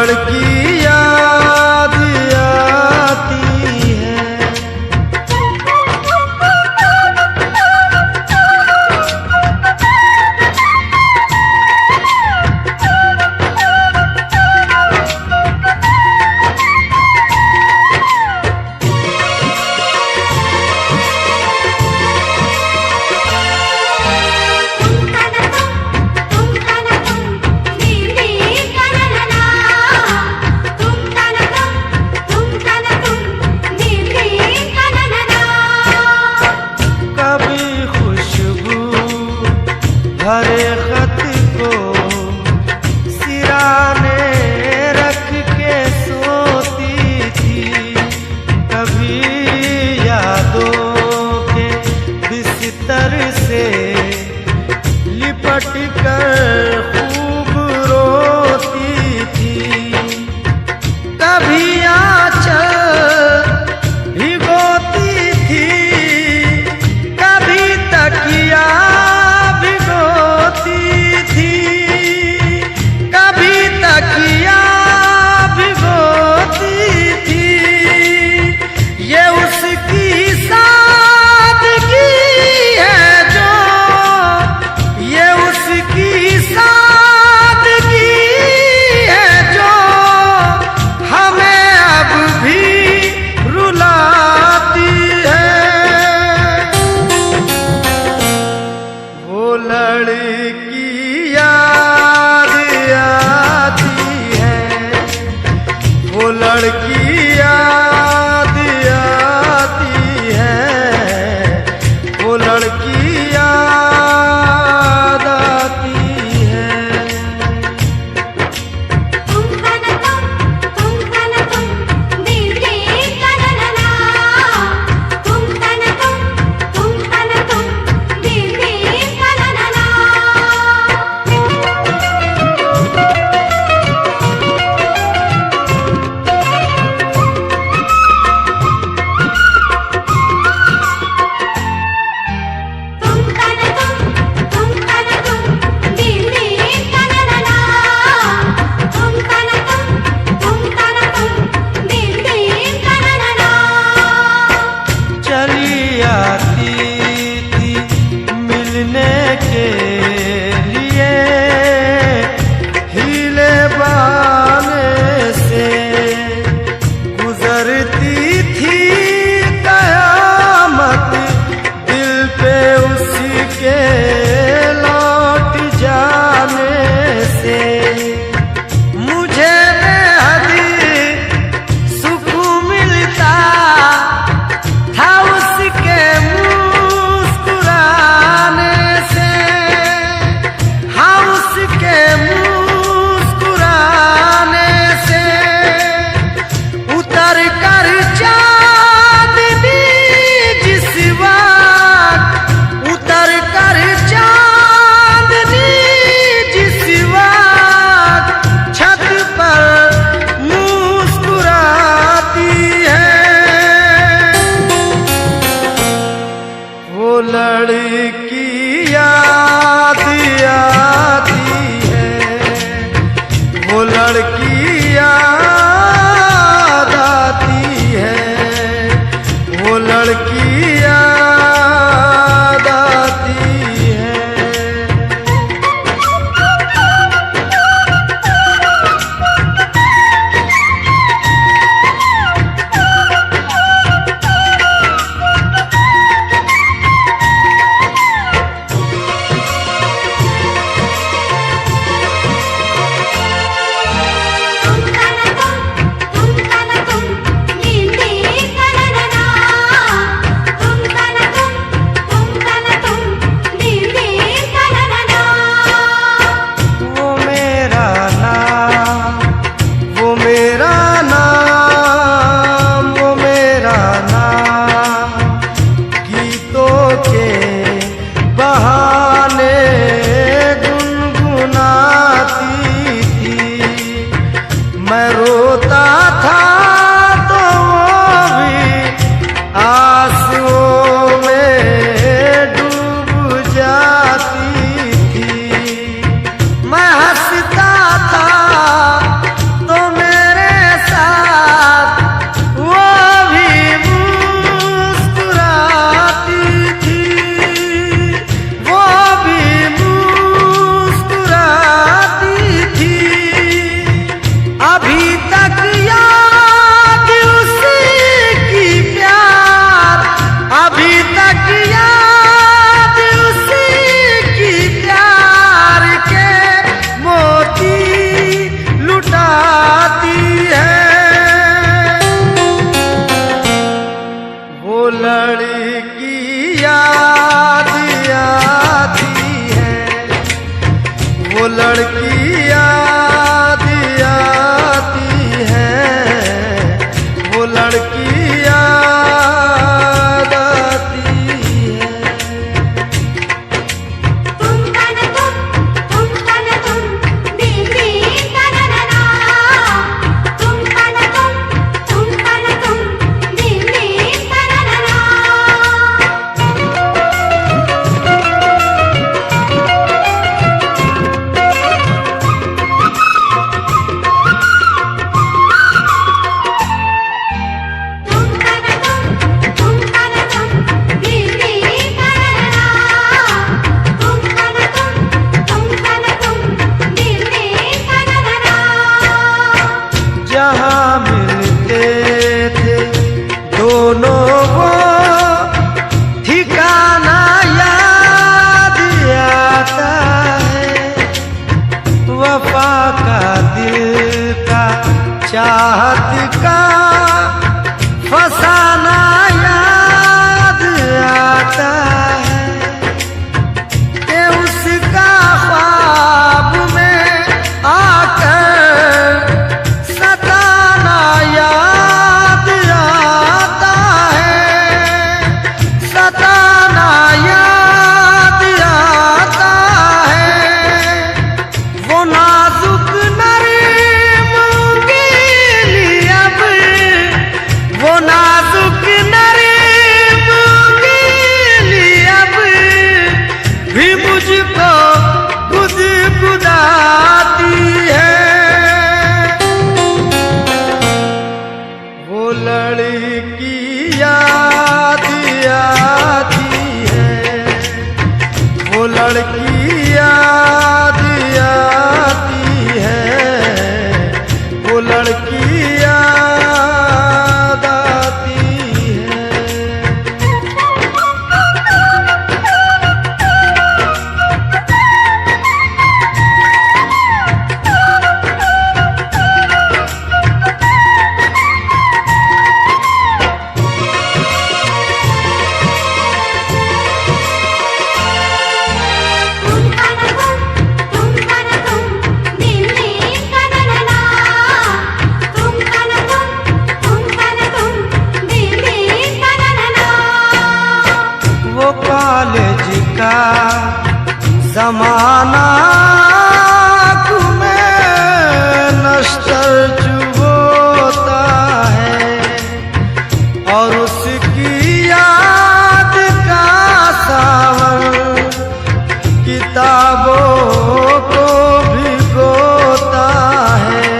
लड़की याद आती है। हरे खत को सिराने रख के सोती थी, कभी यादों के बिस्तर से लिपट कर खूब रोती थी। कभी आंचल भिगोती थी, कभी तकिया लड़की याद आती है, वो लड़की याद आती है, वो लड़की याद आती है। लड़की याद आती है, वो लड़की याद आती है, वो लड़की याद आती है। मैं रोता था तो वो भी आंसुओं में डूब जाती थी। मैं हंसता था तो जहाँ मिलते थे दोनों वो ठिकाना याद आता है। वफा का दिल का चाहत का फसाना याद आता है कि उसका ख्वाब में आकर सताना याद आता है, सताना याद आता है। वो नाजुक नरम गिली अब, वो नाजुक नरम गिली अब भी मुझको गुदगुदाती है। वो लड़की याद आती है, वो लड़की याद आती है, वो लड़की याद आती है। वो कॉलेज का जमाना तुम्हें नश्तर चुभोता है और उसकी याद का सावन किताबों को भिगोता है।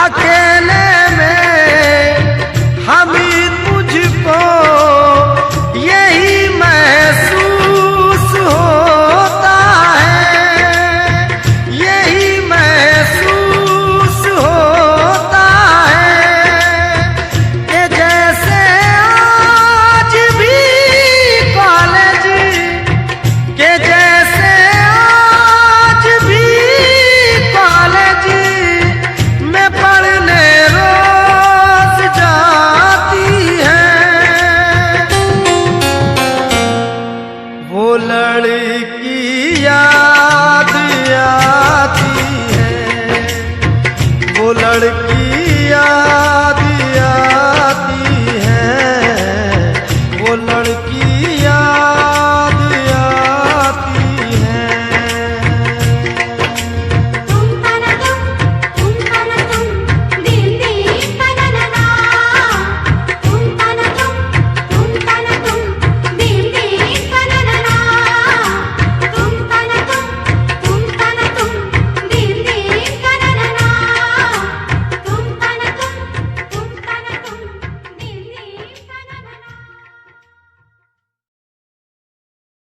अकेले में हामिद मुझको यही महसूस होता है, यही महसूस होता है कि जैसे आज भी कॉलेज, के जैसे आज भी कॉलेज में पढ़ने रोज जाती है। वो लड़की याद आती है, वो लड़की याद